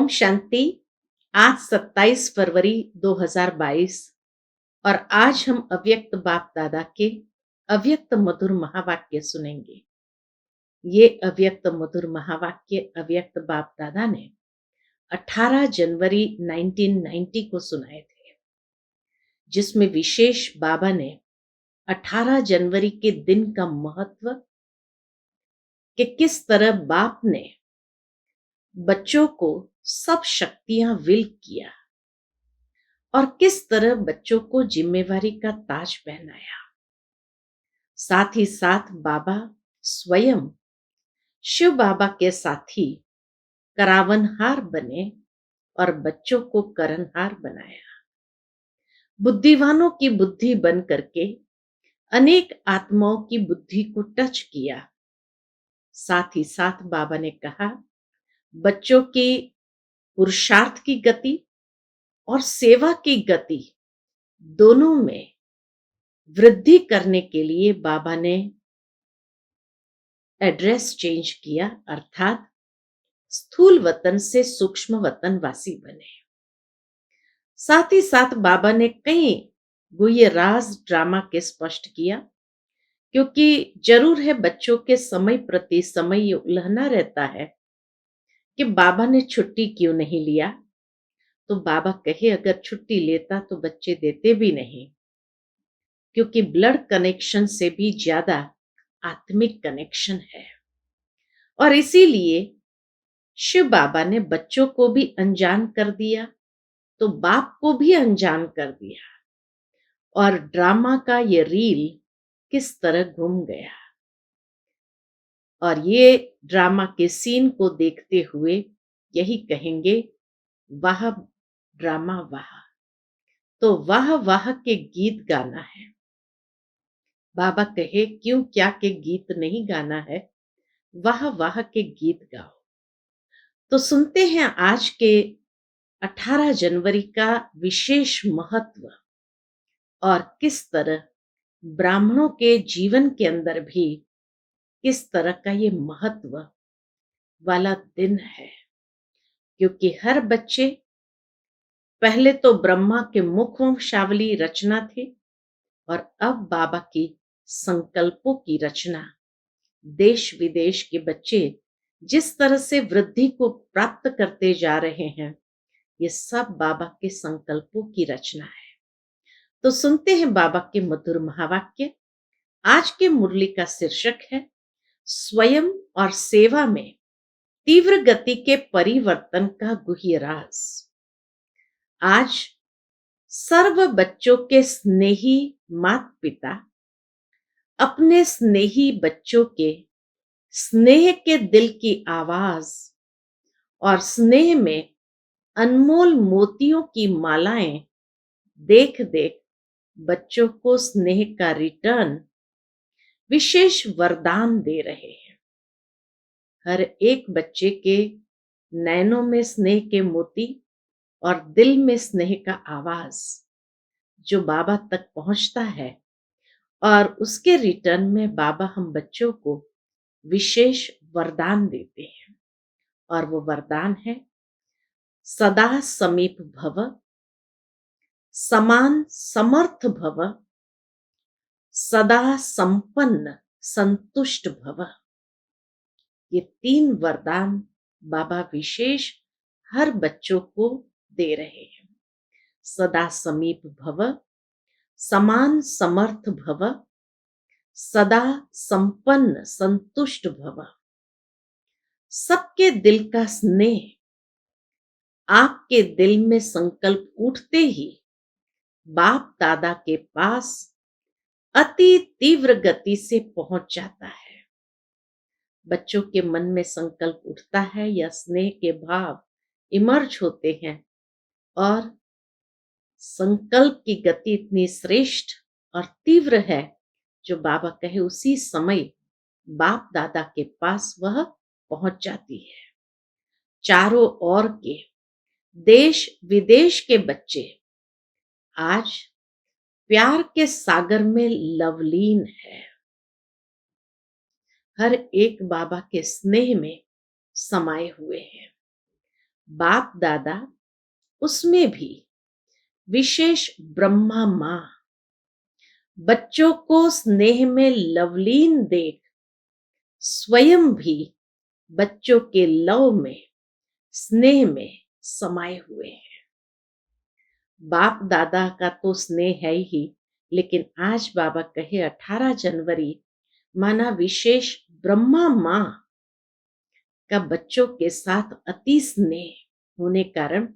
ओम शांति। आज 27 फरवरी 2022 और आज हम अव्यक्त बाप दादा के अव्यक्त मधुर महावाक्य सुनेंगे। ये अव्यक्त मधुर महावाक्य अव्यक्त बाप दादा ने 18 जनवरी 1990 को सुनाए थे, जिसमें विशेष बाबा ने 18 जनवरी के दिन का महत्व कि किस तरह बाप ने बच्चों को सब शक्तियां विल किया और किस तरह बच्चों को जिम्मेवारी का ताज पहनाया। साथ ही साथ बाबा स्वयं शिव बाबा के साथी करावनहार बने और बच्चों को करनहार बनाया। बुद्धिवानों की बुद्धि बन करके अनेक आत्माओं की बुद्धि को टच किया। साथ ही साथ बाबा ने कहा, बच्चों की पुरुषार्थ की गति और सेवा की गति दोनों में वृद्धि करने के लिए बाबा ने एड्रेस चेंज किया, अर्थात स्थूल वतन से सूक्ष्म वतन वासी बने। साथ ही साथ बाबा ने कई गुह्य राज ड्रामा के स्पष्ट किया, क्योंकि जरूर है बच्चों के समय प्रति समय उलझना रहता है कि बाबा ने छुट्टी क्यों नहीं लिया। तो बाबा कहे अगर छुट्टी लेता तो बच्चे देते भी नहीं, क्योंकि ब्लड कनेक्शन से भी ज्यादा आत्मिक कनेक्शन है। और इसीलिए शिव बाबा ने बच्चों को भी अनजान कर दिया तो बाप को भी अनजान कर दिया, और ड्रामा का ये रील किस तरह घूम गया। और ये ड्रामा के सीन को देखते हुए यही कहेंगे, वाह ड्रामा वाह। तो वाह वाह के गीत गाना है। बाबा कहे क्यों क्या के गीत नहीं गाना है, वाह वाह के गीत गाओ। तो सुनते हैं आज के 18 जनवरी का विशेष महत्व और किस तरह ब्राह्मणों के जीवन के अंदर भी किस तरह का ये महत्व वाला दिन है। क्योंकि हर बच्चे पहले तो ब्रह्मा के मुख वंशावली रचना थे और अब बाबा की संकल्पों की रचना। देश विदेश के बच्चे जिस तरह से वृद्धि को प्राप्त करते जा रहे हैं, ये सब बाबा के संकल्पों की रचना है। तो सुनते हैं बाबा के मधुर महावाक्य। आज के मुरली का शीर्षक है स्वयं और सेवा में तीव्र गति के परिवर्तन का गुह्य राज। आज सर्व बच्चों के स्नेही माता पिता अपने स्नेही बच्चों के स्नेह के दिल की आवाज और स्नेह में अनमोल मोतियों की मालाएं देख देख बच्चों को स्नेह का रिटर्न विशेष वरदान दे रहे हैं। हर एक बच्चे के नैनों में स्नेह के मोती और दिल में स्नेह का आवाज जो बाबा तक पहुंचता है, और उसके रिटर्न में बाबा हम बच्चों को विशेष वरदान देते हैं। और वो वरदान है सदा समीप भव, समान समर्थ भव, सदा संपन्न संतुष्ट भव। ये 3 वरदान बाबा विशेष हर बच्चों को दे रहे हैं। सदा समीप भव, समान समर्थ भव, सदा संपन्न संतुष्ट भव। सबके दिल का स्नेह आपके दिल में संकल्प उठते ही बाप दादा के पास अति तीव्र गति से पहुंच जाता है। बच्चों के मन में संकल्प उठता है या स्नेह के भाव इमर्ज होते हैं, और संकल्प की गति इतनी श्रेष्ठ और तीव्र है जो बाबा कहे उसी समय बाप दादा के पास वह पहुंच जाती है। चारों ओर के देश विदेश के बच्चे आज प्यार के सागर में लवलीन है। हर एक बाबा के स्नेह में समाये हुए हैं। बाप दादा, उसमें भी विशेष ब्रह्मा माँ बच्चों को स्नेह में लवलीन देख स्वयं भी बच्चों के लव में, स्नेह में समाये हुए हैं। बाप दादा का तो स्नेह है ही, लेकिन आज बाबा कहे 18 जनवरी माना विशेष ब्रह्मा माँ का बच्चों के साथ अति स्नेह होने कारण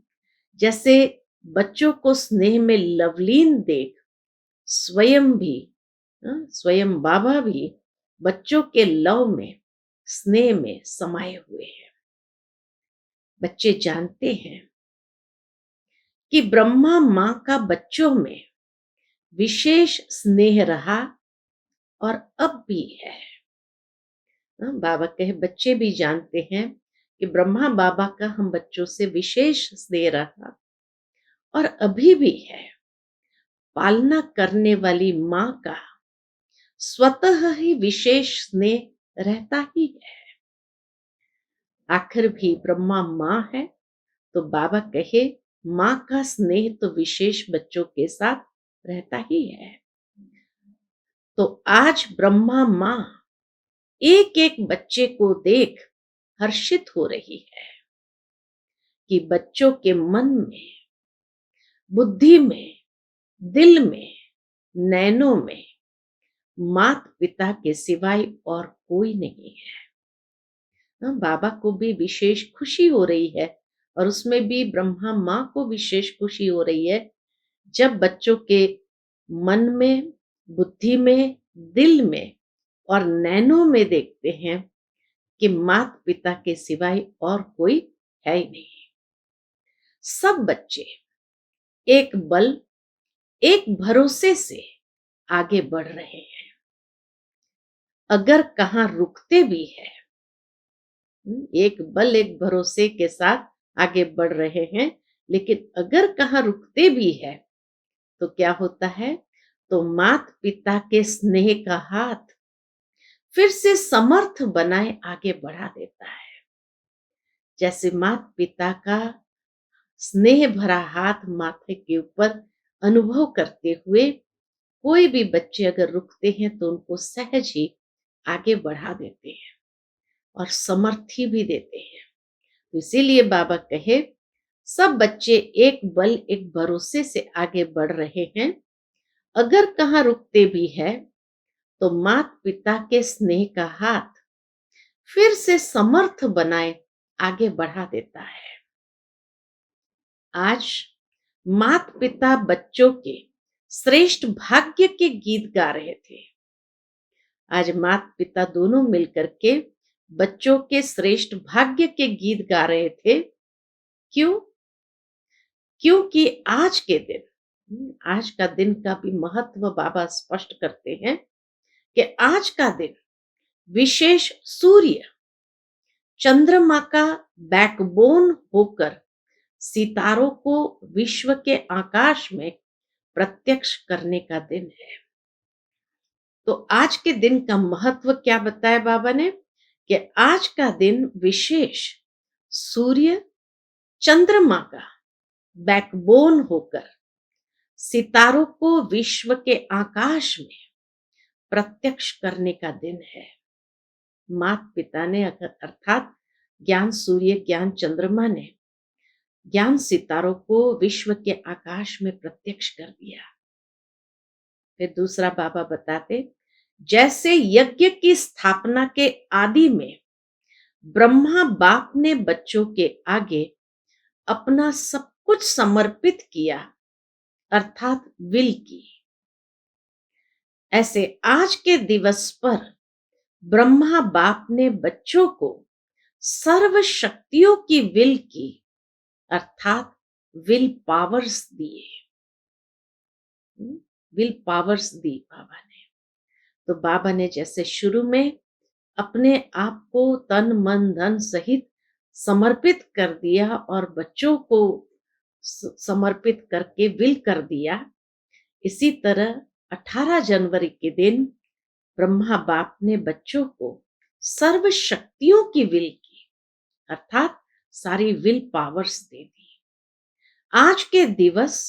जैसे बच्चों को स्नेह में लवलीन देख स्वयं भी, स्वयं बाबा भी बच्चों के लव में, स्नेह में समाये हुए हैं। बच्चे जानते हैं कि ब्रह्मा माँ का बच्चों में विशेष स्नेह रहा और अब भी है। बाबा कहे बच्चे भी जानते हैं कि ब्रह्मा बाबा का हम बच्चों से विशेष स्नेह रहा और अभी भी है। पालना करने वाली माँ का स्वतः ही विशेष स्नेह रहता ही है। आखिर भी ब्रह्मा माँ है तो बाबा कहे माँ का स्नेह तो विशेष बच्चों के साथ रहता ही है। तो आज ब्रह्मा माँ एक एक बच्चे को देख हर्षित हो रही है कि बच्चों के मन में, बुद्धि में, दिल में, नैनों में माता पिता के सिवाय और कोई नहीं है। बाबा को भी विशेष खुशी हो रही है और उसमें भी ब्रह्मा माँ को विशेष खुशी हो रही है जब बच्चों के मन में, बुद्धि में, दिल में और नैनों में देखते हैं कि माता पिता के सिवाय और कोई है ही नहीं। सब बच्चे एक बल, एक भरोसे से आगे बढ़ रहे हैं। अगर कहाँ रुकते भी है, एक बल एक भरोसे के साथ आगे बढ़ रहे हैं, लेकिन अगर कहाँ रुकते भी है तो क्या होता है, तो माता पिता के स्नेह का हाथ फिर से समर्थ बनाए आगे बढ़ा देता है। जैसे माता पिता का स्नेह भरा हाथ माथे के ऊपर अनुभव करते हुए कोई भी बच्चे अगर रुकते हैं तो उनको सहज ही आगे बढ़ा देते हैं और समर्थी भी देते हैं। तो इसीलिए बाबा कहे सब बच्चे एक बल एक भरोसे से आगे बढ़ रहे हैं। अगर कहाँ रुकते भी है तो माता पिता के स्नेह का हाथ फिर से समर्थ बनाए आगे बढ़ा देता है। आज माता पिता बच्चों के श्रेष्ठ भाग्य के गीत गा रहे थे। आज माता पिता दोनों मिलकर के बच्चों के श्रेष्ठ भाग्य के गीत गा रहे थे। क्यों? क्योंकि आज के दिन, आज का दिन का भी महत्व बाबा स्पष्ट करते हैं कि आज का दिन विशेष सूर्य चंद्रमा का बैकबोन होकर सितारों को विश्व के आकाश में प्रत्यक्ष करने का दिन है। तो आज के दिन का महत्व क्या बताया बाबा ने कि आज का दिन विशेष सूर्य चंद्रमा का बैकबोन होकर सितारों को विश्व के आकाश में प्रत्यक्ष करने का दिन है। माता पिता ने अर्थात ज्ञान सूर्य ज्ञान चंद्रमा ने ज्ञान सितारों को विश्व के आकाश में प्रत्यक्ष कर दिया। फिर दूसरा बाबा बताते जैसे यज्ञ की स्थापना के आदि में ब्रह्मा बाप ने बच्चों के आगे अपना सब कुछ समर्पित किया अर्थात विल की, ऐसे आज के दिवस पर ब्रह्मा बाप ने बच्चों को सर्व शक्तियों की विल की अर्थात विल पावर्स दिए। विल पावर्स दी बाबा ने। तो बाबा ने जैसे शुरू में अपने आप को तन मन धन सहित समर्पित कर दिया और बच्चों को समर्पित करके विल कर दिया, इसी तरह 18 जनवरी के दिन ब्रह्मा बाप ने बच्चों को सर्व शक्तियों की विल की अर्थात सारी विल पावर्स दे दी। आज के दिवस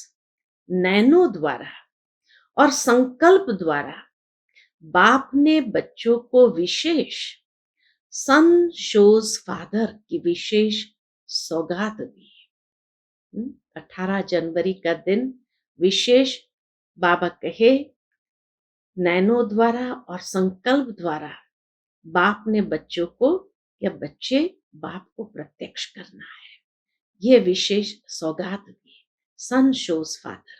नैनो द्वारा और संकल्प द्वारा बाप ने बच्चों को विशेष सन शोज फादर की विशेष सौगात दी। 18 जनवरी का दिन विशेष बाबा कहे नैनो द्वारा और संकल्प द्वारा बाप ने बच्चों को या बच्चे बाप को प्रत्यक्ष करना है, ये विशेष सौगात दी। सन शोज फादर।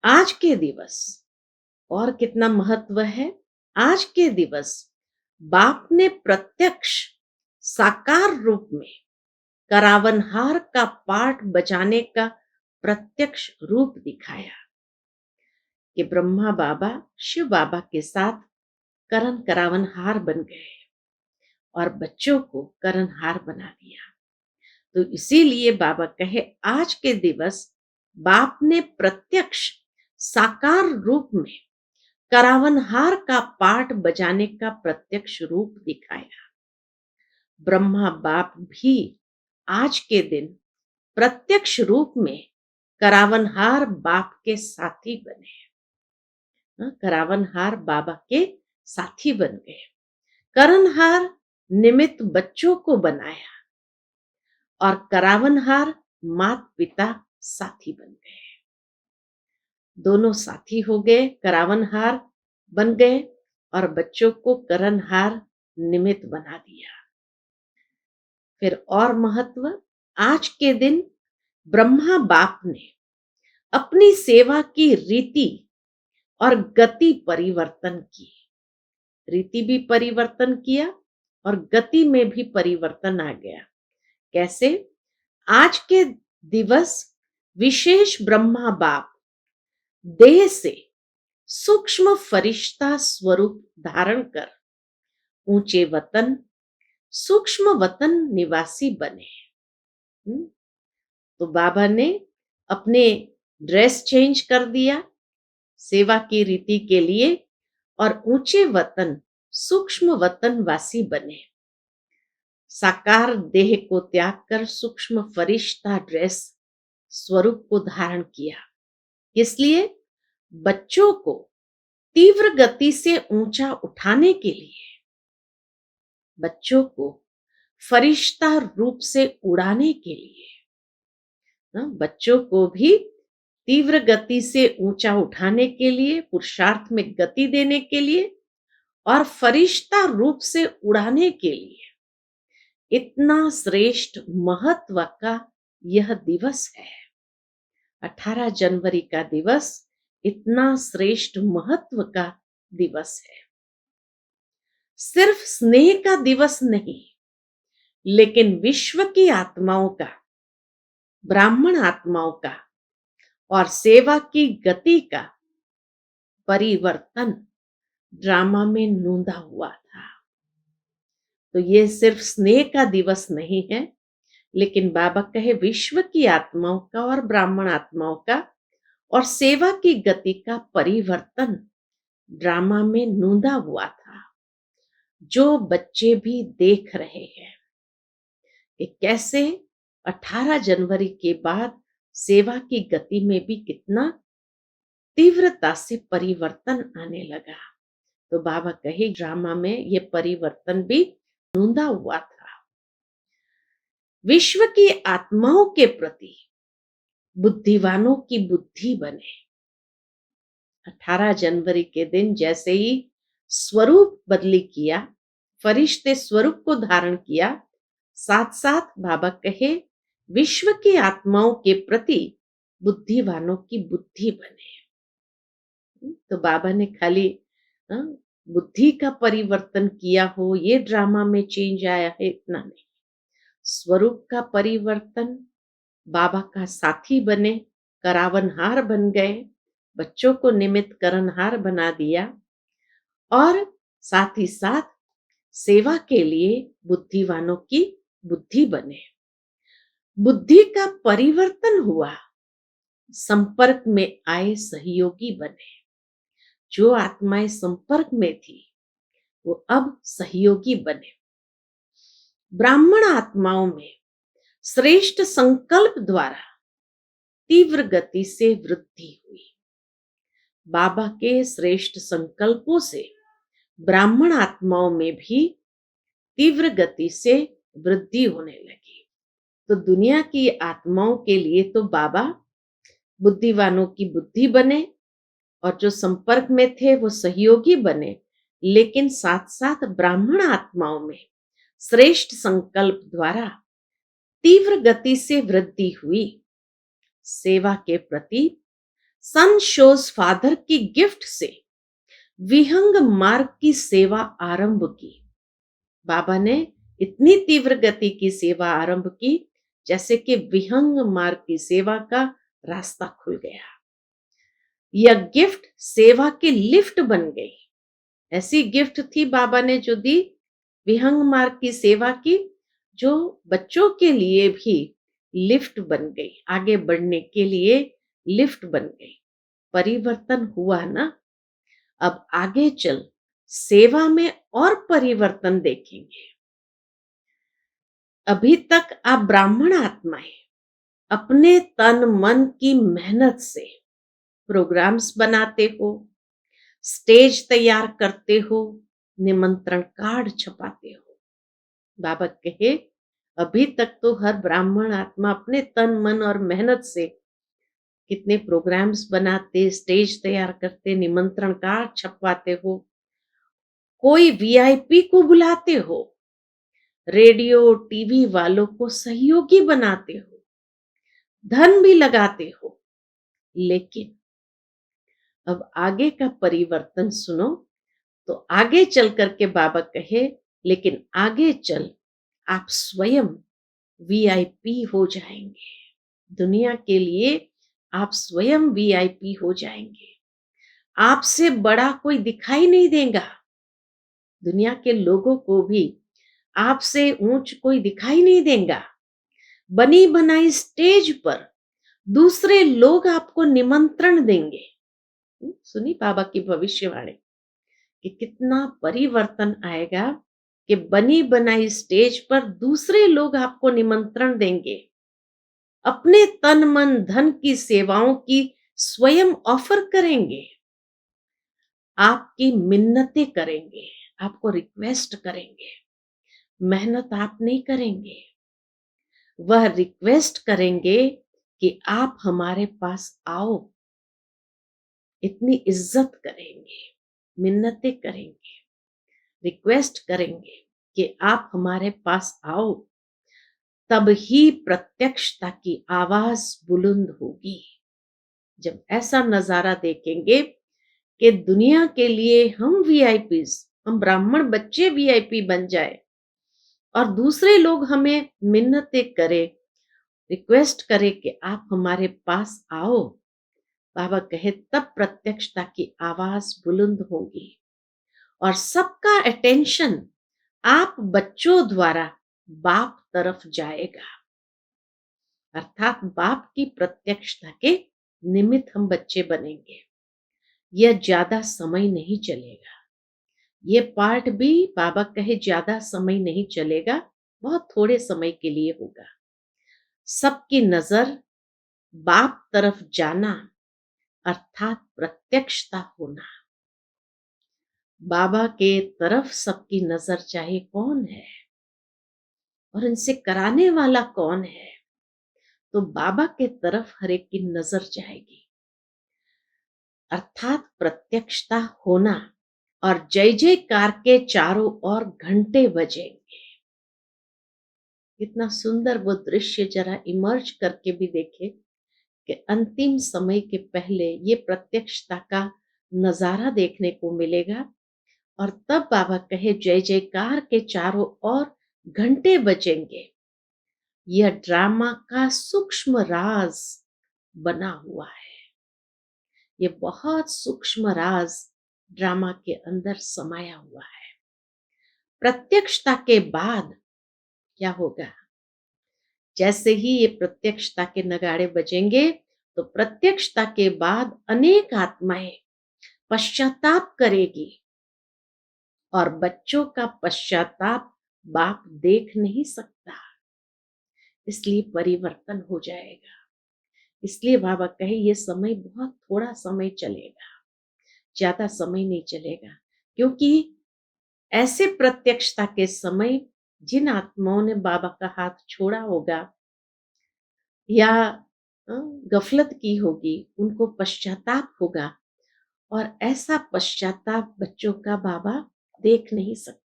आज के दिवस और कितना महत्व है। आज के दिवस बाप ने प्रत्यक्ष साकार रूप में करावनहार का पाठ बजाने का प्रत्यक्ष रूप दिखाया कि ब्रह्मा बाबा शिव बाबा के साथ करण करावनहार बन गए और बच्चों को करणहार बना दिया। तो इसीलिए बाबा कहे आज के दिवस बाप ने प्रत्यक्ष साकार रूप में करावनहार का पाठ बजाने का प्रत्यक्ष रूप दिखाया। ब्रह्मा बाप भी आज के दिन प्रत्यक्ष रूप में करावनहार बाप के साथी बने। करावनहार बाबा के साथी बन गए। करणहार निमित्त बच्चों को बनाया और करावनहार माता पिता साथी बन गए। दोनों साथी हो गए, करावनहार बन गए और बच्चों को करणहार निमित्त बना दिया। फिर और महत्व, आज के दिन ब्रह्मा बाप ने अपनी सेवा की रीति और गति परिवर्तन की। रीति भी परिवर्तन किया और गति में भी परिवर्तन आ गया। कैसे? आज के दिवस विशेष ब्रह्मा बाप देह से सूक्ष्म फरिश्ता स्वरूप धारण कर ऊंचे वतन सूक्ष्म वतन निवासी बने। तो बाबा ने अपने ड्रेस चेंज कर दिया सेवा की रीति के लिए और ऊंचे वतन सूक्ष्म वतन वासी बने। साकार देह को त्याग कर सूक्ष्म फरिश्ता ड्रेस स्वरूप को धारण किया। इसलिए बच्चों को तीव्र गति से ऊंचा उठाने के लिए, बच्चों को फरिश्ता रूप से उड़ाने के लिए, बच्चों को भी तीव्र गति से ऊंचा उठाने के लिए, पुरुषार्थ में गति देने के लिए और फरिश्ता रूप से उड़ाने के लिए इतना श्रेष्ठ महत्व का यह दिवस है। 18 जनवरी का दिवस इतना श्रेष्ठ महत्व का दिवस है। सिर्फ स्नेह का दिवस नहीं, लेकिन विश्व की आत्माओं का, ब्राह्मण आत्माओं का और सेवा की गति का परिवर्तन ड्रामा में नोंदा हुआ था। तो ये सिर्फ स्नेह का दिवस नहीं है, लेकिन बाबा कहे विश्व की आत्माओं का और ब्राह्मण आत्माओं का और सेवा की गति का परिवर्तन ड्रामा में नोंदा हुआ था, जो बच्चे भी देख रहे हैं कि कैसे 18 जनवरी के बाद सेवा की गति में भी कितना तीव्रता से परिवर्तन आने लगा। तो बाबा कहे ड्रामा में ये परिवर्तन भी नोंदा हुआ था। विश्व की आत्माओं के प्रति बुद्धिवानों की बुद्धि बने। 18 जनवरी के दिन जैसे ही स्वरूप बदली किया, फरिश्ते स्वरूप को धारण किया, साथ साथ बाबा कहे विश्व की आत्माओं के प्रति बुद्धिवानों की बुद्धि बने। तो बाबा ने खाली बुद्धि का परिवर्तन किया हो, ये ड्रामा में चेंज आया है, इतना नहीं। स्वरूप का परिवर्तन, बाबा का साथी बने, करावनहार बन गए, बच्चों को निमित्त करणहार बना दिया और साथ ही साथ सेवा के लिए बुद्धिवानों की बुद्धि बने। बुद्धि का परिवर्तन हुआ, संपर्क में आए सहयोगी बने। जो आत्माएं संपर्क में थी वो अब सहयोगी बने। ब्राह्मण आत्माओं में श्रेष्ठ संकल्प द्वारा तीव्र गति से वृद्धि हुई। बाबा के श्रेष्ठ संकल्पों से ब्राह्मण आत्माओं में भी तीव्र गति से वृद्धि होने लगी। तो दुनिया की आत्माओं के लिए तो बाबा बुद्धिवानों की बुद्धि बने और जो संपर्क में थे वो सहयोगी बने, लेकिन साथ साथ ब्राह्मण आत्माओं में श्रेष्ठ संकल्प द्वारा तीव्र गति से वृद्धि हुई। सेवा के प्रति सन शोज फादर की गिफ्ट से विहंग मार्ग की सेवा आरंभ की। बाबा ने इतनी तीव्र गति की सेवा आरंभ की जैसे कि विहंग मार्ग की सेवा का रास्ता खुल गया। यह गिफ्ट सेवा की लिफ्ट बन गई। ऐसी गिफ्ट थी बाबा ने जो दी विहंग मार्ग की सेवा की, जो बच्चों के लिए भी लिफ्ट बन गई, आगे बढ़ने के लिए लिफ्ट बन गई। परिवर्तन हुआ ना। अब आगे चल सेवा में और परिवर्तन देखेंगे। अभी तक आप ब्राह्मण आत्माएं अपने तन मन की मेहनत से प्रोग्राम्स बनाते हो, स्टेज तैयार करते हो, निमंत्रण कार्ड छपाते हो। बाबा कहे अभी तक तो हर ब्राह्मण आत्मा अपने तन मन और मेहनत से कितने प्रोग्राम्स बनाते, स्टेज तैयार करते, निमंत्रण कार्ड छपवाते हो, कोई वीआईपी को बुलाते हो, रेडियो टीवी वालों को सहयोगी बनाते हो, धन भी लगाते हो। लेकिन अब आगे का परिवर्तन सुनो। तो आगे चल करके बाबा कहे लेकिन आगे चल आप स्वयं वीआईपी हो जाएंगे। दुनिया के लिए आप स्वयं वीआईपी हो जाएंगे। आपसे बड़ा कोई दिखाई नहीं देगा। दुनिया के लोगों को भी आपसे ऊंच कोई दिखाई नहीं देगा। बनी बनाई स्टेज पर दूसरे लोग आपको निमंत्रण देंगे। सुनी बाबा की भविष्यवाणी कि कितना परिवर्तन आएगा कि बनी बनाई स्टेज पर दूसरे लोग आपको निमंत्रण देंगे, अपने तन मन धन की सेवाओं की स्वयं ऑफर करेंगे, आपकी मिन्नतें करेंगे, आपको रिक्वेस्ट करेंगे। मेहनत आप नहीं करेंगे, वह रिक्वेस्ट करेंगे कि आप हमारे पास आओ। इतनी इज्जत करेंगे, मिन्नतें करेंगे, रिक्वेस्ट करेंगे कि आप हमारे पास आओ। तब ही प्रत्यक्षता की आवाज बुलंद होगी। जब ऐसा नजारा देखेंगे कि दुनिया के लिए हम वीआईपीज, हम ब्राह्मण बच्चे वीआईपी बन जाए और दूसरे लोग हमें मिन्नतें करे, रिक्वेस्ट करे कि आप हमारे पास आओ, बाबा कहे तब प्रत्यक्षता की आवाज बुलंद होगी और सबका अटेंशन आप बच्चों द्वारा बाप तरफ जाएगा। अर्थात बाप की प्रत्यक्षता के निमित्त हम बच्चे बनेंगे। यह ज्यादा समय नहीं चलेगा। ये पार्ट भी बाबा कहे ज्यादा समय नहीं चलेगा, बहुत थोड़े समय के लिए होगा। सबकी नजर बाप तरफ जाना अर्थात प्रत्यक्षता होना। बाबा के तरफ सबकी नजर चाहे कौन है और इनसे कराने वाला कौन है, तो बाबा के तरफ हर एक की नजर जाएगी। अर्थात प्रत्यक्षता होना और जय जयकार के चारों ओर घंटे बजेंगे। कितना सुंदर वो दृश्य जरा इमर्ज करके भी देखे कि अंतिम समय के पहले ये प्रत्यक्षता का नजारा देखने को मिलेगा। और तब बाबा कहे जय जयकार के चारों ओर घंटे बजेंगे। यह ड्रामा का सूक्ष्म राज बना हुआ है। ये बहुत सूक्ष्म राज ड्रामा के अंदर समाया हुआ है। प्रत्यक्षता के बाद क्या होगा? जैसे ही ये प्रत्यक्षता के नगाड़े बजेंगे तो प्रत्यक्षता के बाद अनेक आत्माएं पश्चाताप करेगी और बच्चों का पश्चाताप बाप देख नहीं सकता, इसलिए परिवर्तन हो जाएगा। इसलिए बाबा कहे ये समय बहुत थोड़ा समय चलेगा, ज्यादा समय नहीं चलेगा, क्योंकि ऐसे प्रत्यक्षता के समय जिन आत्माओं ने बाबा का हाथ छोड़ा होगा या गफलत की होगी, उनको पश्चाताप होगा, और ऐसा पश्चाताप बच्चों का बाबा देख नहीं सकता।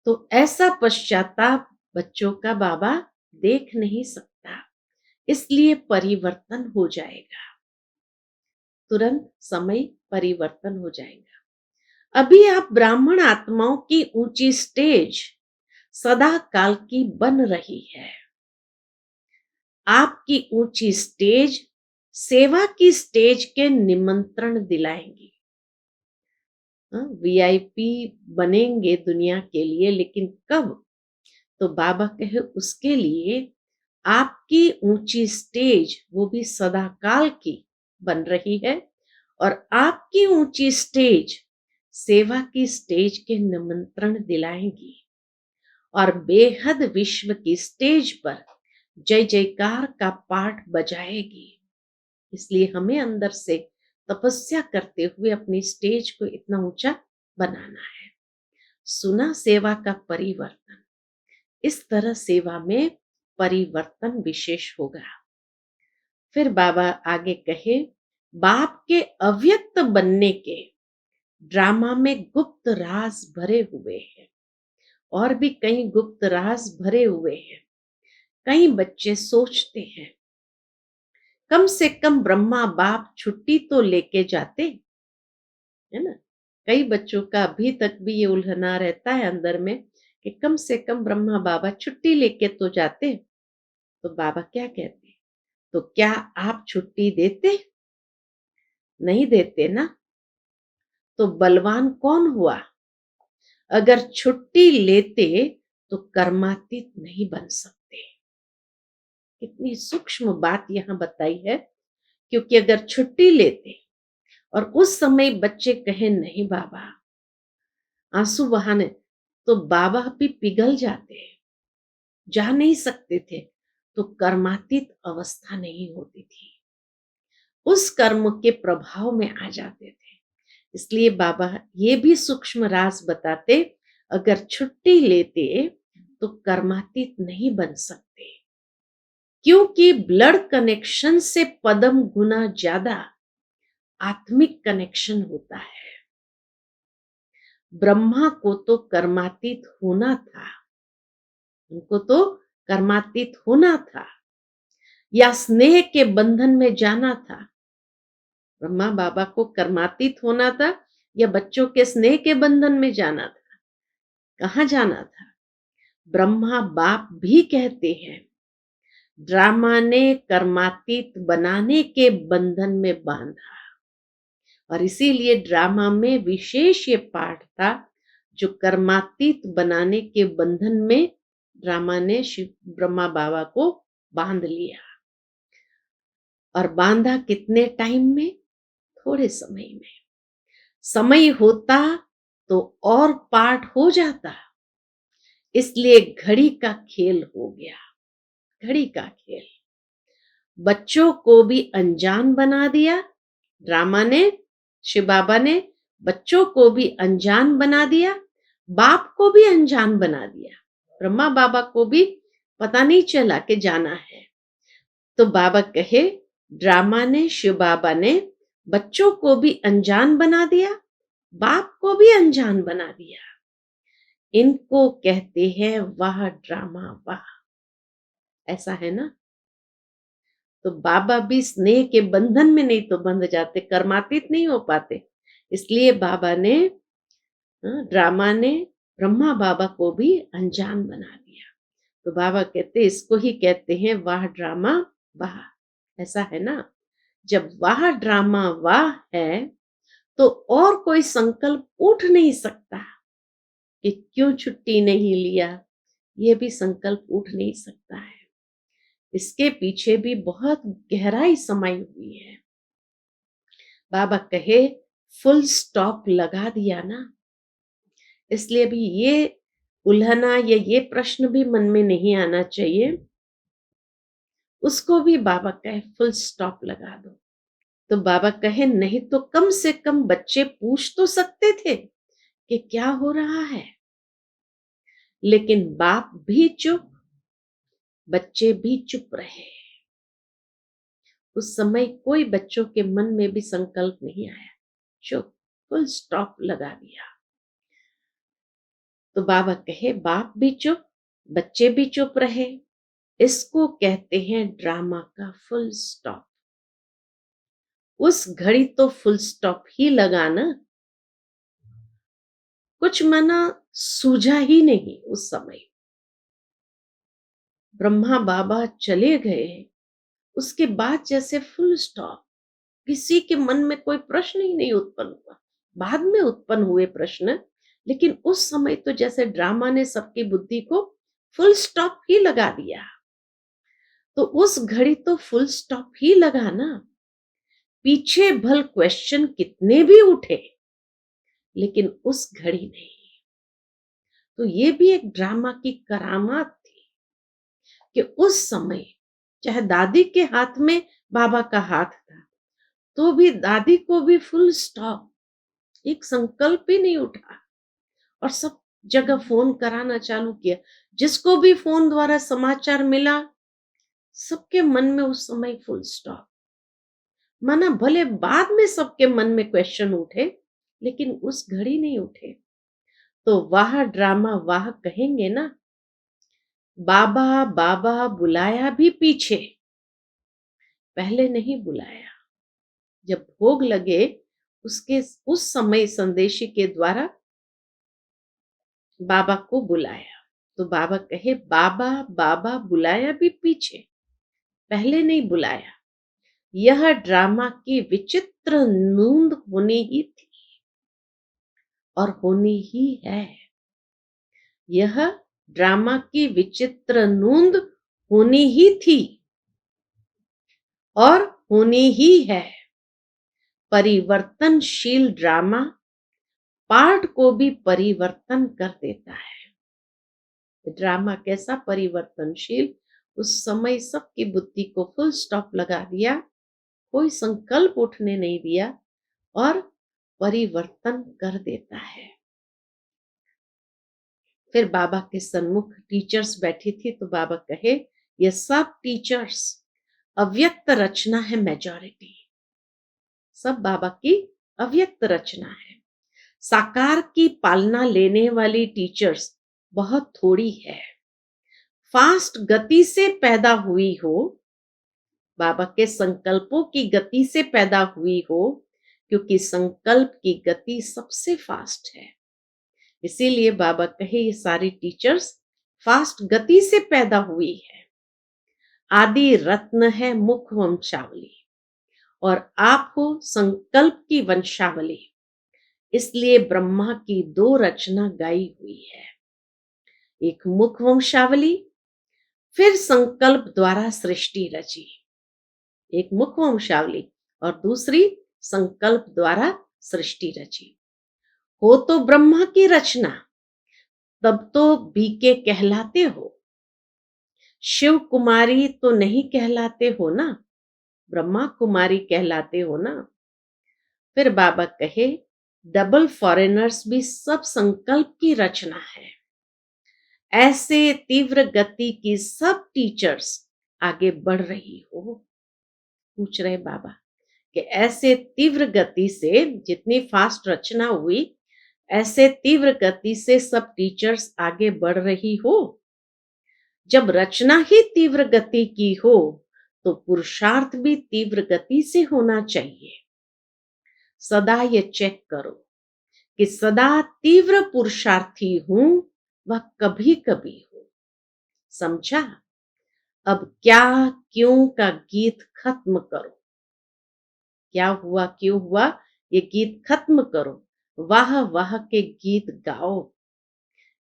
तो ऐसा पश्चाताप बच्चों का बाबा देख नहीं सकता, इसलिए परिवर्तन हो जाएगा, तुरंत समय परिवर्तन हो जाएगा। अभी आप ब्राह्मण आत्माओं की ऊंची स्टेज सदा काल की बन रही है। आपकी ऊंची स्टेज सेवा की स्टेज के निमंत्रण दिलाएंगी। वीआईपी बनेंगे दुनिया के लिए, लेकिन कब? तो बाबा कहे उसके लिए आपकी ऊंची स्टेज वो भी सदा काल की बन रही है, और आपकी ऊंची स्टेज सेवा की स्टेज के निमंत्रण दिलाएंगी, और बेहद विश्व की स्टेज पर जय जयकार का पाठ बजाएगी। इसलिए हमें अंदर से तपस्या करते हुए अपनी स्टेज को इतना ऊंचा बनाना है। सुना सेवा का परिवर्तन, इस तरह सेवा में परिवर्तन विशेष होगा। फिर बाबा आगे कहे बाप के अव्यक्त बनने के ड्रामा में गुप्त राज भरे हुए हैं, और भी कई गुप्त राज भरे हुए हैं। कई बच्चे सोचते हैं कम से कम ब्रह्मा बाप छुट्टी तो लेके जाते, है ना। कई बच्चों का अभी तक भी ये उलझना रहता है अंदर में कि कम से कम ब्रह्मा बाबा छुट्टी लेके तो जाते। तो बाबा क्या कहते, तो क्या आप छुट्टी देते? नहीं देते ना। तो बलवान कौन हुआ? अगर छुट्टी लेते तो कर्मातीत नहीं बन सकते। कितनी सूक्ष्म बात यहां बताई है, क्योंकि अगर छुट्टी लेते और उस समय बच्चे कहे नहीं बाबा, आंसू बहाने, तो बाबा भी पिघल जाते, जा नहीं सकते थे, तो कर्मातीत अवस्था नहीं होती थी, उस कर्म के प्रभाव में आ जाते थे। इसलिए बाबा ये भी सूक्ष्म राज बताते, अगर छुट्टी लेते तो कर्मातीत नहीं बन सकते, क्योंकि ब्लड कनेक्शन से पदम गुना ज्यादा आत्मिक कनेक्शन होता है। ब्रह्मा को तो कर्मातीत होना था, उनको तो कर्मातीत होना था, या स्नेह के बंधन में जाना था। ब्रह्मा बाबा को कर्मातीत होना था या बच्चों के स्नेह के बंधन में जाना था? कहाँ जाना था? ब्रह्मा बाप भी कहते हैं ड्रामा ने कर्मातीत बनाने के बंधन में बांधा, और इसीलिए ड्रामा में विशेष ये पाठ था जो कर्मातीत बनाने के बंधन में ड्रामा ने शिव ब्रह्मा बाबा को बांध लिया। और बांधा कितने टाइम में? थोड़े समय में। समय होता तो और पाठ हो जाता, इसलिए घड़ी का खेल हो गया। घड़ी का खेल बच्चों को भी अनजान बना दिया ड्रामा ने, शिव बाबा ने बच्चों को भी अनजान बना दिया, बाप को भी अनजान बना दिया, ब्रह्मा बाबा को भी पता नहीं चला कि जाना है। तो बाबा कहे ड्रामा ने, शिव बाबा ने बच्चों को भी अनजान बना दिया, बाप को भी अनजान बना दिया। इनको कहते हैं वाह ड्रामा वाह। ऐसा है ना। तो बाबा भी स्नेह के बंधन में नहीं तो बंध जाते, कर्मातीत नहीं हो पाते, इसलिए बाबा ने ड्रामा ने ब्रह्मा बाबा को भी अनजान बना दिया। तो बाबा कहते इसको ही कहते हैं वाह ड्रामा वाह। ऐसा है ना। जब वाह ड्रामा वाह है तो और कोई संकल्प उठ नहीं सकता कि क्यों छुट्टी नहीं लिया, ये भी संकल्प उठ नहीं सकता है। इसके पीछे भी बहुत गहराई समाई हुई है। बाबा कहे फुल स्टॉप लगा दिया ना, इसलिए भी ये उल्हना या ये प्रश्न भी मन में नहीं आना चाहिए। उसको भी बाबा कहे फुल स्टॉप लगा दो। तो बाबा कहे नहीं तो कम से कम बच्चे पूछ तो सकते थे कि क्या हो रहा है। लेकिन बाप भी चुप, बच्चे भी चुप रहे। उस समय कोई बच्चों के मन में भी संकल्प नहीं आया, चुप, फुल स्टॉप लगा दिया। तो बाबा कहे बाप भी चुप, बच्चे भी चुप रहे। इसको कहते हैं ड्रामा का फुल स्टॉप। उस घड़ी तो फुल स्टॉप ही लगा ना, कुछ मना सूझा ही नहीं उस समय। ब्रह्मा बाबा चले गए, उसके बाद जैसे फुल स्टॉप, किसी के मन में कोई प्रश्न ही नहीं उत्पन्न हुआ। बाद में उत्पन्न हुए प्रश्न, लेकिन उस समय तो जैसे ड्रामा ने सबकी बुद्धि को फुल स्टॉप ही लगा दिया। तो उस घड़ी तो फुल स्टॉप ही लगा ना। पीछे भल क्वेश्चन कितने भी उठे, लेकिन उस घड़ी नहीं। तो ये भी एक ड्रामा की करामात थी कि उस समय चाहे दादी के हाथ में बाबा का हाथ था, तो भी दादी को भी फुल स्टॉप, एक संकल्प ही नहीं उठा। और सब जगह फोन कराना चालू किया। जिसको भी फोन द्वारा समाचार मिला, सबके मन में उस समय फुल स्टॉप। माना भले बाद में सबके मन में क्वेश्चन उठे, लेकिन उस घड़ी नहीं उठे। तो वाह ड्रामा वाह कहेंगे ना। बाबा बाबा बुलाया भी पीछे, पहले नहीं बुलाया। जब भोग लगे, उसके उस समय संदेशी के द्वारा बाबा को बुलाया। तो बाबा कहे बाबा बाबा बुलाया भी पीछे, पहले नहीं बुलाया। यह ड्रामा की विचित्र नूंद होनी ही थी और होनी ही है। यह ड्रामा की विचित्र नूंद होनी ही थी और होनी ही है। परिवर्तनशील ड्रामा पार्ट को भी परिवर्तन कर देता है। ड्रामा कैसा परिवर्तनशील, उस समय सबकी बुद्धि को फुल स्टॉप लगा दिया, कोई संकल्प उठने नहीं दिया और परिवर्तन कर देता है। फिर बाबा के सन्मुख टीचर्स बैठी थी, तो बाबा कहे ये सब टीचर्स अव्यक्त रचना है, मेजॉरिटी सब बाबा की अव्यक्त रचना है। साकार की पालना लेने वाली टीचर्स बहुत थोड़ी है। फास्ट गति से पैदा हुई हो, बाबा के संकल्पों की गति से पैदा हुई हो, क्योंकि संकल्प की गति सबसे फास्ट है। इसीलिए बाबा कहे ये सारी टीचर्स फास्ट गति से पैदा हुई है। आदि रत्न है मुख वंशावली और आप हो संकल्प की वंशावली। इसलिए ब्रह्मा की दो रचना गाई हुई है, एक मुख वंशावली, फिर संकल्प द्वारा सृष्टि रची। एक मुख वंशावली और दूसरी संकल्प द्वारा सृष्टि रची। हो तो ब्रह्मा की रचना, तब तो बीके कहलाते हो। शिव कुमारी तो नहीं कहलाते हो ना, ब्रह्मा कुमारी कहलाते हो ना। फिर बाबा कहे डबल फॉरेनर्स भी सब संकल्प की रचना है। ऐसे तीव्र गति की सब टीचर्स आगे बढ़ रही हो। पूछ रहे बाबा कि ऐसे तीव्र गति से, जितनी फास्ट रचना हुई, ऐसे तीव्र गति से सब टीचर्स आगे बढ़ रही हो। जब रचना ही तीव्र गति की हो, तो पुरुषार्थ भी तीव्र गति से होना चाहिए। सदा ये चेक करो कि सदा तीव्र पुरुषार्थी हूं वह कभी कभी हो। समझा? अब क्या क्यों का गीत खत्म करो। क्या हुआ क्यों हुआ ये गीत खत्म करो, वाह वाह के गीत गाओ।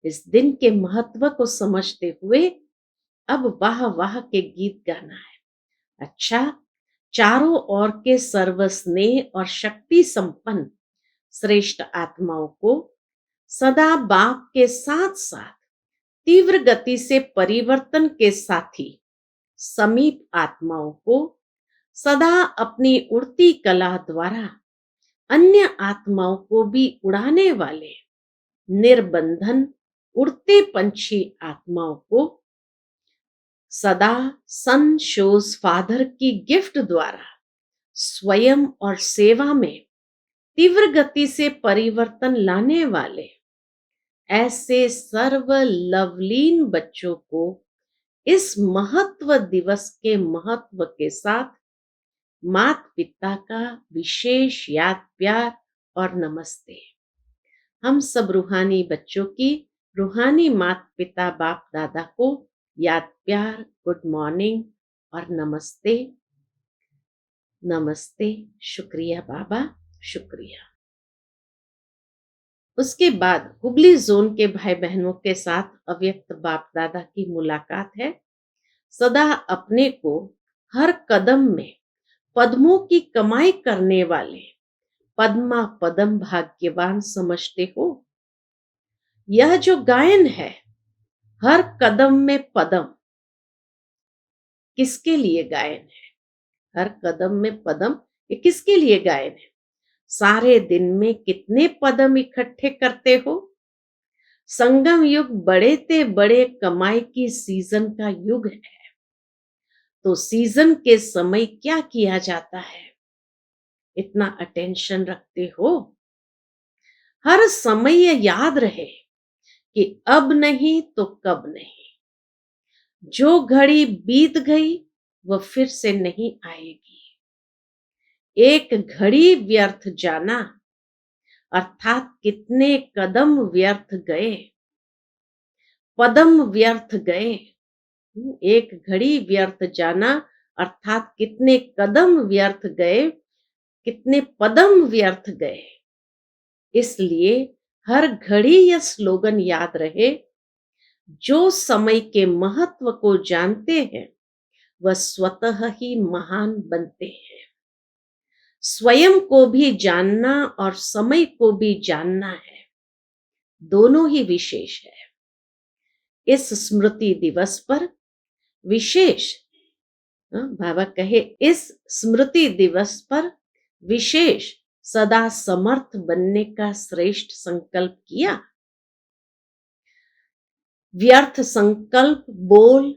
इस दिन के महत्व को समझते हुए अब वाह वाह के गीत गाना है। अच्छा, चारों ओर के सर्वस्नेह और शक्ति संपन्न श्रेष्ठ आत्माओं को सदा बाप के साथ साथ तीव्र गति से परिवर्तन के साथी समीप आत्माओं को सदा अपनी उड़ती कला द्वारा अन्य आत्माओं को भी उड़ाने वाले निर्बंधन उड़ते पंछी आत्माओं को सदा सन शोज फादर की गिफ्ट द्वारा स्वयं और सेवा में तीव्र गति से परिवर्तन लाने वाले ऐसे सर्व लवलीन बच्चों को इस महत्व दिवस के महत्व के साथ माता पिता का विशेष याद प्यार और नमस्ते। हम सब रूहानी बच्चों की रूहानी माता पिता बाप दादा को याद प्यार गुड मॉर्निंग और नमस्ते। नमस्ते, शुक्रिया बाबा, शुक्रिया। उसके बाद हुबली जोन के भाई बहनों के साथ अव्यक्त बाप दादा की मुलाकात है। सदा अपने को हर कदम में पद्मों की कमाई करने वाले पद्मा पदम भाग्यवान समझते हो। यह जो गायन है, हर कदम में पदम, किसके लिए गायन है? हर कदम में पदम, ये किसके लिए गायन है? सारे दिन में कितने पदम इकट्ठे करते हो? संगम युग बड़े ते बड़े कमाई की सीजन का युग है। तो सीजन के समय क्या किया जाता है? इतना अटेंशन रखते हो? हर समय ये याद रहे कि अब नहीं तो कब नहीं। जो घड़ी बीत गई वह फिर से नहीं आएगी। एक घड़ी व्यर्थ जाना अर्थात कितने कदम व्यर्थ गए, पदम व्यर्थ गए। एक घड़ी व्यर्थ जाना अर्थात कितने कदम व्यर्थ गए, कितने पदम व्यर्थ गए। इसलिए हर घड़ी यह स्लोगन याद रहे, जो समय के महत्व को जानते हैं वह स्वतः ही महान बनते हैं। स्वयं को भी जानना और समय को भी जानना है, दोनों ही विशेष है। इस स्मृति दिवस पर विशेष बाबा कहे, इस स्मृति दिवस पर विशेष सदा समर्थ बनने का श्रेष्ठ संकल्प किया। व्यर्थ संकल्प बोल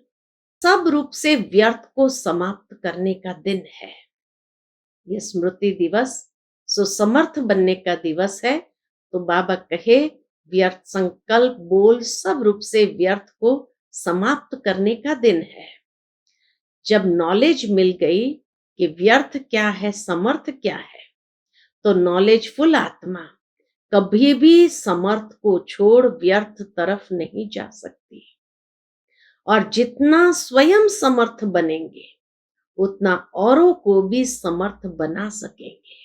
सब रूप से व्यर्थ को समाप्त करने का दिन है। यह स्मृति दिवस सो समर्थ बनने का दिवस है। तो बाबा कहे, व्यर्थ संकल्प बोल सब रूप से व्यर्थ को समाप्त करने का दिन है। जब नॉलेज मिल गई कि व्यर्थ क्या है, समर्थ क्या है, तो नॉलेजफुल आत्मा कभी भी समर्थ को छोड़ व्यर्थ तरफ नहीं जा सकती। और जितना स्वयं समर्थ बनेंगे उतना औरों को भी समर्थ बना सकेंगे।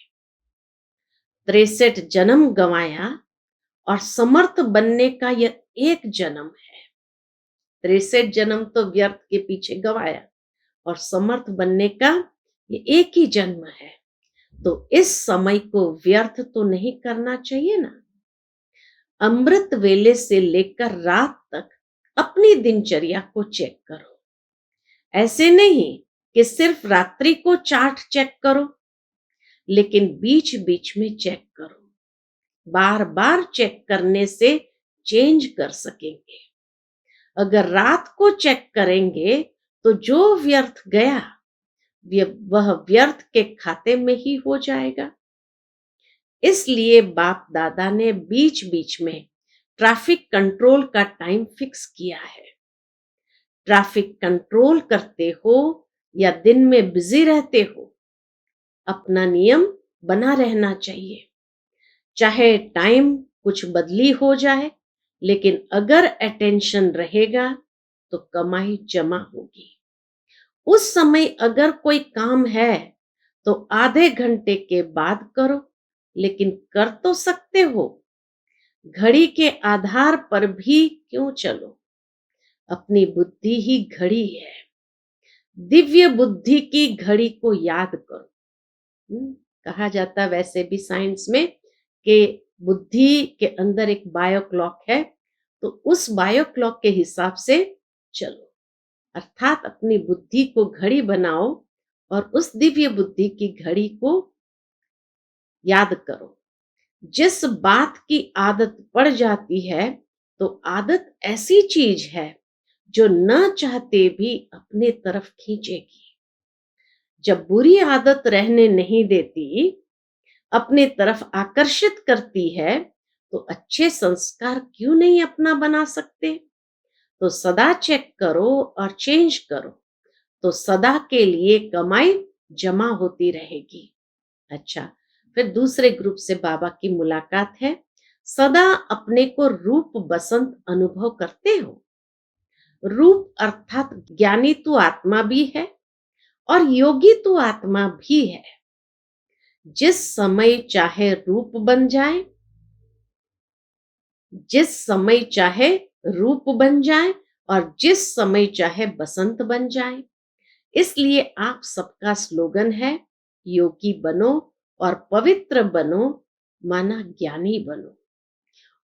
63 जन्म गंवाया और समर्थ बनने का यह एक जन्म है। 63 जन्म तो व्यर्थ के पीछे गंवाया और समर्थ बनने का ये एक ही जन्म है। तो इस समय को व्यर्थ तो नहीं करना चाहिए ना। अमृत वेले से लेकर रात तक अपनी दिनचर्या को चेक करो। ऐसे नहीं कि सिर्फ रात्रि को चार्ट चेक करो, लेकिन बीच बीच में चेक करो। बार बार चेक करने से चेंज कर सकेंगे। अगर रात को चेक करेंगे तो जो व्यर्थ गया वह व्यर्थ के खाते में ही हो जाएगा। इसलिए बाप दादा ने बीच बीच में ट्रैफिक कंट्रोल का टाइम फिक्स किया है। ट्रैफिक कंट्रोल करते हो या दिन में बिजी रहते हो, अपना नियम बना रहना चाहिए। चाहे टाइम कुछ बदली हो जाए, लेकिन अगर अटेंशन रहेगा तो कमाई जमा होगी। उस समय अगर कोई काम है तो आधे घंटे के बाद करो, लेकिन कर तो सकते हो। घड़ी के आधार पर भी क्यों चलो, अपनी बुद्धि ही घड़ी है। दिव्य बुद्धि की घड़ी को याद करो। कहा जाता वैसे भी साइंस में कि बुद्धि के अंदर एक बायो क्लॉक है, तो उस बायो क्लॉक के हिसाब से चलो, अर्थात अपनी बुद्धि को घड़ी बनाओ और उस दिव्य बुद्धि की घड़ी को याद करो। जिस बात की आदत पड़ जाती है, तो आदत ऐसी चीज है जो न चाहते भी अपने तरफ खींचेगी। जब बुरी आदत रहने नहीं देती, अपने तरफ आकर्षित करती है, तो अच्छे संस्कार क्यों नहीं अपना बना सकते? तो सदा चेक करो और चेंज करो, तो सदा के लिए कमाई जमा होती रहेगी। अच्छा, फिर दूसरे ग्रुप से बाबा की मुलाकात है। सदा अपने को रूप बसंत अनुभव करते हो। रूप अर्थात ज्ञानी तो आत्मा भी है और योगी तो आत्मा भी है। जिस समय चाहे रूप बन जाए, जिस समय चाहे रूप बन जाए और जिस समय चाहे बसंत बन जाए। इसलिए आप सबका स्लोगन है, योगी बनो और पवित्र बनो, माना ज्ञानी बनो।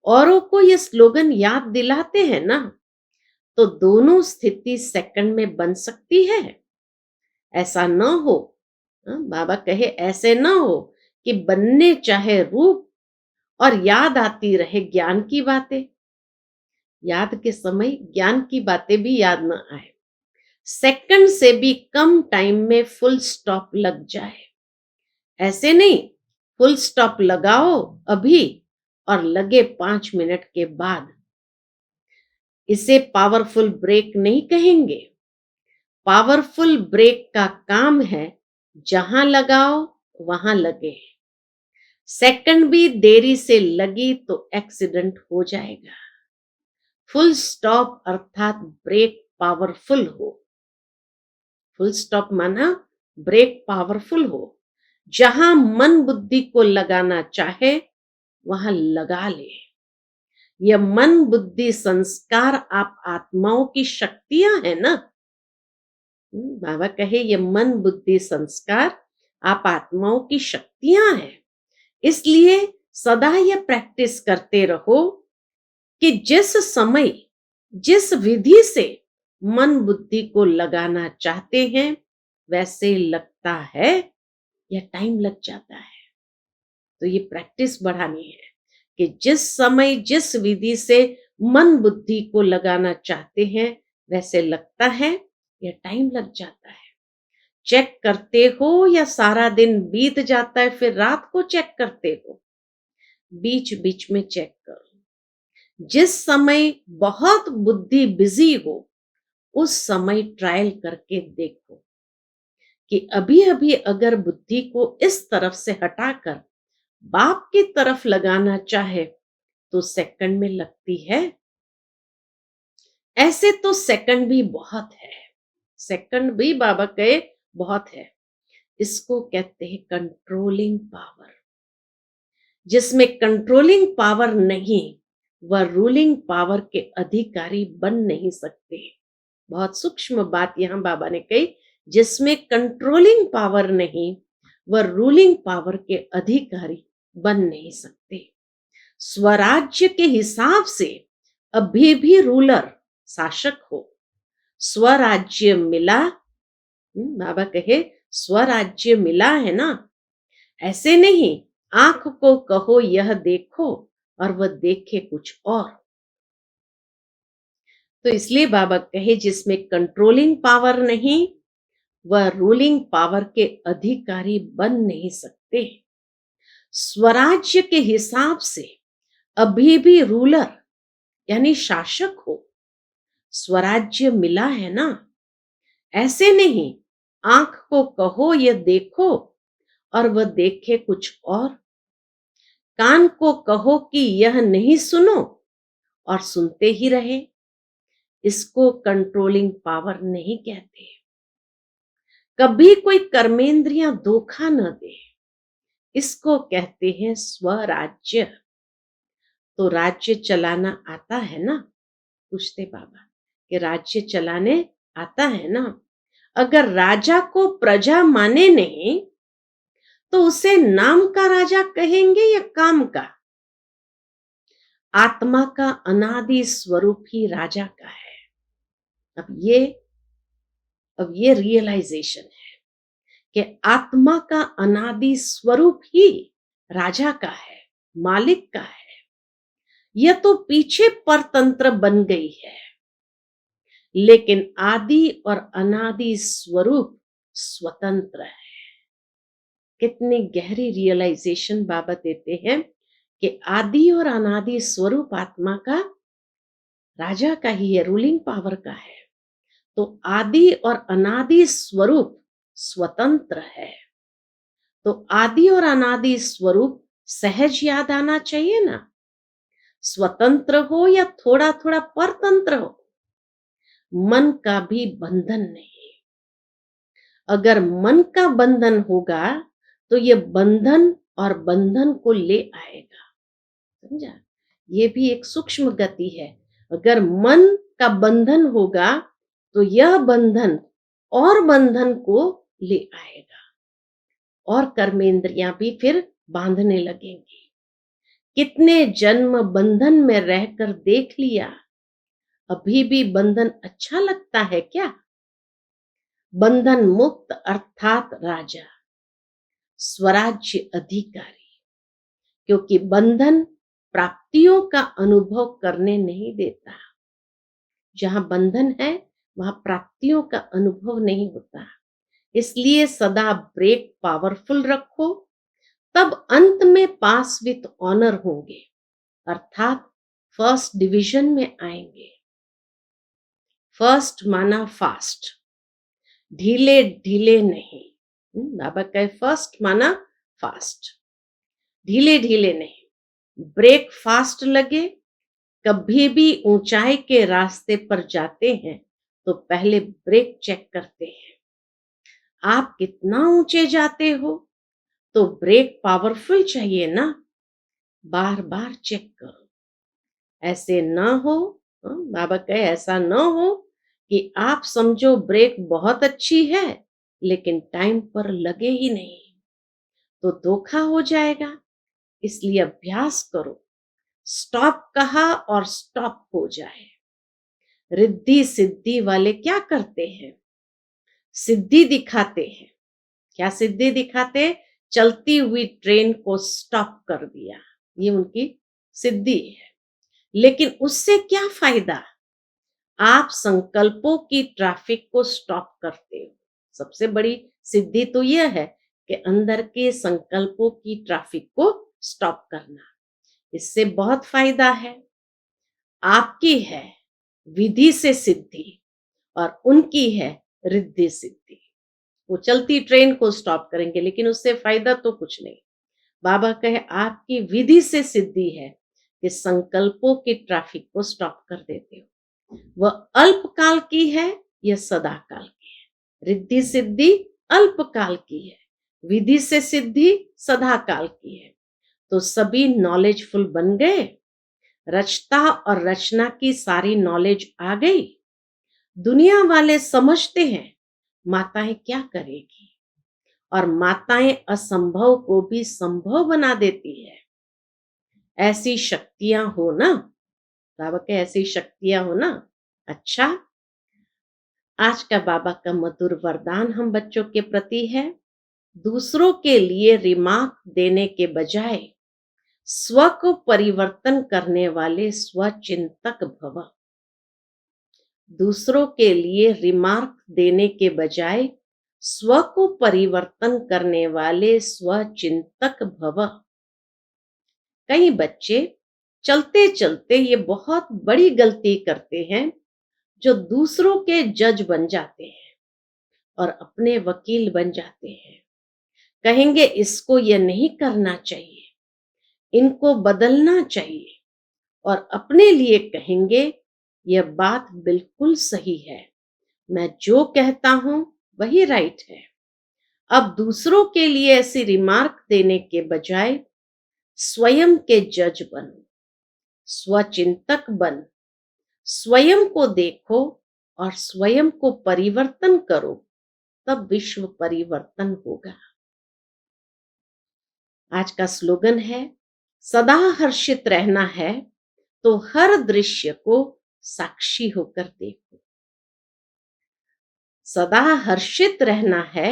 औरों को ये स्लोगन याद दिलाते हैं ना, तो दोनों स्थिति सेकंड में बन सकती है। ऐसा न हो, बाबा कहे ऐसे न हो कि बनने चाहे रूप और याद आती रहे ज्ञान की बातें। याद के समय ज्ञान की बातें भी याद न आए, सेकंड से भी कम टाइम में फुल स्टॉप लग जाए। ऐसे नहीं, फुल स्टॉप लगाओ अभी और लगे 5 मिनट के बाद। इसे पावरफुल ब्रेक नहीं कहेंगे। पावरफुल ब्रेक का काम है जहां लगाओ वहां लगे। सेकंड भी देरी से लगी तो एक्सीडेंट हो जाएगा। फुल स्टॉप अर्थात ब्रेक पावरफुल हो। फुल स्टॉप माना ब्रेक पावरफुल हो। जहां मन बुद्धि को लगाना चाहे वहां लगा ले। यह मन बुद्धि संस्कार आप आत्माओं की शक्तियां है ना। बाबा कहे ये मन बुद्धि संस्कार आप आत्माओं की शक्तियां हैं। इसलिए सदा यह प्रैक्टिस करते रहो कि जिस समय जिस विधि से मन बुद्धि को लगाना चाहते हैं वैसे लगता है या टाइम लग जाता है। तो ये प्रैक्टिस बढ़ानी है कि जिस समय जिस विधि से मन बुद्धि को लगाना चाहते हैं वैसे लगता है या टाइम लग जाता है। चेक करते हो या सारा दिन बीत जाता है फिर रात को चेक करते हो? बीच बीच में चेक करो। जिस समय बहुत बुद्धि बिजी हो उस समय ट्रायल करके देखो कि अभी अभी अगर बुद्धि को इस तरफ से हटाकर बाप की तरफ लगाना चाहे तो सेकंड में लगती है। ऐसे तो सेकंड भी बहुत है, सेकंड भी बाबा कहे बहुत है। इसको कहते हैं कंट्रोलिंग पावर। जिसमें कंट्रोलिंग पावर नहीं वह रूलिंग पावर के अधिकारी बन नहीं सकते। बहुत सूक्ष्म बात यहां बाबा ने कही। जिसमें कंट्रोलिंग पावर नहीं वह रूलिंग पावर के अधिकारी बन नहीं सकते। स्वराज्य के हिसाब से अभी भी रूलर शासक हो। स्वराज्य मिला, बाबा कहे स्वराज्य मिला है ना। ऐसे नहीं आंख को कहो यह देखो और वह देखे कुछ और। तो इसलिए बाबा कहे जिसमें कंट्रोलिंग पावर नहीं वह रूलिंग पावर के अधिकारी बन नहीं सकते। स्वराज्य के हिसाब से अभी भी रूलर यानी शासक हो। स्वराज्य मिला है ना। ऐसे नहीं आंख को कहो यह देखो और वह देखे कुछ और। कान को कहो कि यह नहीं सुनो और सुनते ही रहे। इसको कंट्रोलिंग पावर नहीं कहते। कभी कोई कर्मेंद्रियां धोखा न दे, इसको कहते हैं स्वराज्य। तो राज्य चलाना आता है ना, पूछते बाबा कि राज्य चलाने आता है ना। अगर राजा को प्रजा माने नहीं तो उसे नाम का राजा कहेंगे या काम का? आत्मा का अनादि स्वरूप ही राजा का है। अब ये रियलाइजेशन है कि आत्मा का अनादि स्वरूप ही राजा का है, मालिक का है। यह तो पीछे परतंत्र बन गई है, लेकिन आदि और अनादि स्वरूप स्वतंत्र है। कितनी गहरी रियलाइजेशन बाबा देते हैं कि आदि और अनादि स्वरूप आत्मा का राजा का ही है, रूलिंग पावर का है। तो आदि और अनादि स्वरूप स्वतंत्र है। तो आदि और अनादि स्वरूप सहज याद आना चाहिए ना। स्वतंत्र हो या थोड़ा थोड़ा परतंत्र हो, मन का भी बंधन नहीं। अगर मन का बंधन होगा तो ये बंधन और बंधन को ले आएगा। समझा? ये भी एक सूक्ष्म गति है। अगर मन का बंधन होगा तो यह बंधन और बंधन को ले आएगा और कर्मेंद्रियां भी फिर बांधने लगेंगी। कितने जन्म बंधन में रहकर देख लिया, अभी भी बंधन अच्छा लगता है क्या? बंधन मुक्त अर्थात राजा, स्वराज्य अधिकारी। क्योंकि बंधन प्राप्तियों का अनुभव करने नहीं देता। जहां बंधन है वहां प्राप्तियों का अनुभव नहीं होता। इसलिए सदा ब्रेक पावरफुल रखो, तब अंत में पास विथ ऑनर होंगे, अर्थात फर्स्ट डिवीजन में आएंगे। फर्स्ट माना फास्ट, ढीले ढीले नहीं। बाबा कहे फर्स्ट माना फास्ट, ढीले ढीले नहीं। ब्रेक फास्ट लगे। कभी भी ऊंचाई के रास्ते पर जाते हैं तो पहले ब्रेक चेक करते हैं। आप कितना ऊंचे जाते हो तो ब्रेक पावरफुल चाहिए ना, बार बार चेक करो। ऐसे ना हो, बाबा कहे ऐसा ना हो कि आप समझो ब्रेक बहुत अच्छी है लेकिन टाइम पर लगे ही नहीं, तो धोखा हो जाएगा। इसलिए अभ्यास करो, स्टॉप कहा और स्टॉप हो जाए। रिद्धि सिद्धि वाले क्या करते हैं? सिद्धि दिखाते हैं। क्या सिद्धि दिखाते? चलती हुई ट्रेन को स्टॉप कर दिया, ये उनकी सिद्धि है। लेकिन उससे क्या फायदा? आप संकल्पों की ट्रैफिक को स्टॉप करते हो। सबसे बड़ी सिद्धि तो यह है कि अंदर के संकल्पों की ट्रैफिक को स्टॉप करना। इससे बहुत फायदा है। आपकी है विधि से सिद्धि और उनकी है रिद्धि सिद्धि। वो चलती ट्रेन को स्टॉप करेंगे लेकिन उससे फायदा तो कुछ नहीं। बाबा कहे आपकी विधि से सिद्धि है कि संकल्पों की ट्रैफिक को स्टॉप कर देते हो। वह अल्पकाल की है, यह सदा काल की है। रिद्धि सिद्धि अल्पकाल की है, विधि से सिद्धि सदा काल की है। तो सभी नॉलेजफुल बन गए, रचता और रचना की सारी नॉलेज आ गई। दुनिया वाले समझते हैं माताएं क्या करेगी, और माताएं असंभव को भी संभव बना देती है। ऐसी शक्तियां हो ना, बाबा के ऐसी शक्तियां हो ना। अच्छा, आज का बाबा का मधुर वरदान हम बच्चों के प्रति है, दूसरों के लिए रिमार्क देने के बजाय स्व को परिवर्तन करने वाले स्वचिंतक भव। दूसरों के लिए रिमार्क देने के बजाय स्व को परिवर्तन करने वाले स्वचिंतक भव। कई बच्चे चलते चलते ये बहुत बड़ी गलती करते हैं, जो दूसरों के जज बन जाते हैं और अपने वकील बन जाते हैं। कहेंगे इसको ये नहीं करना चाहिए, इनको बदलना चाहिए, और अपने लिए कहेंगे यह बात बिल्कुल सही है, मैं जो कहता हूं वही राइट है। अब दूसरों के लिए ऐसी रिमार्क देने के बजाय स्वयं के जज बनो, स्वचिंतक बन, स्वयं को देखो और स्वयं को परिवर्तन करो, तब विश्व परिवर्तन होगा। आज का स्लोगन है, सदा हर्षित रहना है तो हर दृश्य को साक्षी होकर देखो। सदा हर्षित रहना है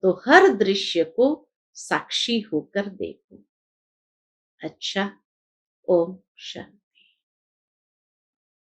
तो हर दृश्य को साक्षी होकर देखो। अच्छा, ओम शांति।